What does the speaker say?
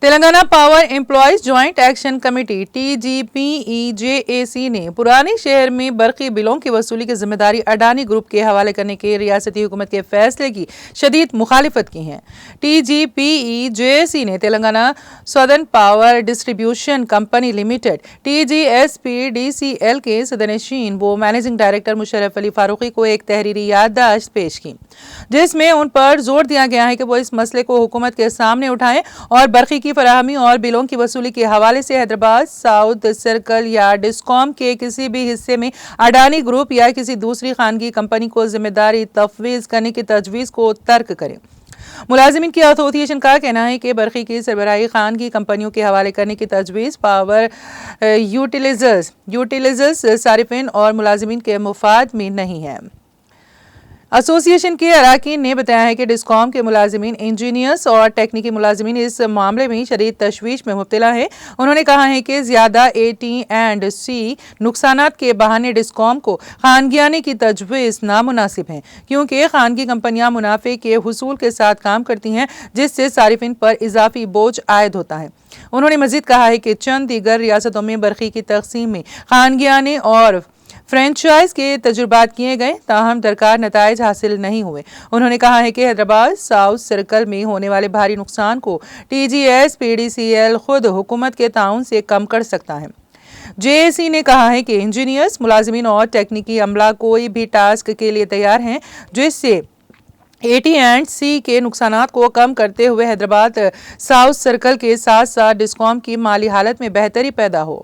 Telangana power employees joint action committee TGPEJAC نے پرانے شہر میں برقی بلوں کی وصولی کی ذمہ داری اڈانی گروپ کے حوالے کرنے کے ریاستی حکومت کے فیصلے کی شدید مخالفت کی ہے۔ TGPEJAC نے Telangana southern power distribution company limited TGSPDCL کے صدرنشین و مینیجنگ ڈائریکٹر مشرف علی فاروقی کو ایک تحریری یادداشت پیش کی، جس میں ان پر زور دیا گیا ہے کہ وہ اس مسئلے کو حکومت کے سامنے اٹھائیں اور برقی کی فراہمی اور بلوں کی وصولی کے حوالے سے حیدرآباد ساؤتھ سرکل یا ڈسکام کے کسی بھی حصے میں اڈانی گروپ یا کسی دوسری خانگی کمپنی کو ذمہ داری تفویض کرنے کی تجویز کو ترک کریں۔ ملازمین کی ایسوسی ایشن کا کہنا ہے کہ برقی کی سربراہی خانگی کمپنیوں کے حوالے کرنے کی تجویز پاور یوٹیلائزرز، صارفین اور ملازمین کے مفاد میں نہیں ہے۔ ایسوسی ایشن کے اراکین نے بتایا ہے کہ ڈسکام کے ملازمین، انجینئرز اور تکنیکی ملازمین اس معاملے میں شدید تشویش میں مبتلا ہیں۔ انہوں نے کہا ہے کہ زیادہ AT&C نقصانات کے بہانے ڈسکام کو خانگیانے کی تجویز نامناسب ہے، کیونکہ خانگی کمپنیاں منافع کے حصول کے ساتھ کام کرتی ہیں، جس سے صارفین پر اضافی بوجھ عائد ہوتا ہے۔ انہوں نے مزید کہا ہے کہ چند دیگر ریاستوں میں برقی کی تقسیم میں خانگیانے اور فرینچائز کے تجربات کیے گئے، تاہم درکار نتائج حاصل نہیں ہوئے۔ انہوں نے کہا ہے کہ حیدرآباد ساؤتھ سرکل میں ہونے والے بھاری نقصان کو TGSPDCL خود حکومت کے تعاون سے کم کر سکتا ہے۔ JAC نے کہا ہے کہ انجینئرز، ملازمین اور تکنیکی عملہ کوئی بھی ٹاسک کے لیے تیار ہیں جس سے AT&C کے نقصانات کو کم کرتے ہوئے حیدرآباد ساؤتھ سرکل کے ساتھ ساتھ ڈسکام کی مالی حالت میں بہتری پیدا ہو۔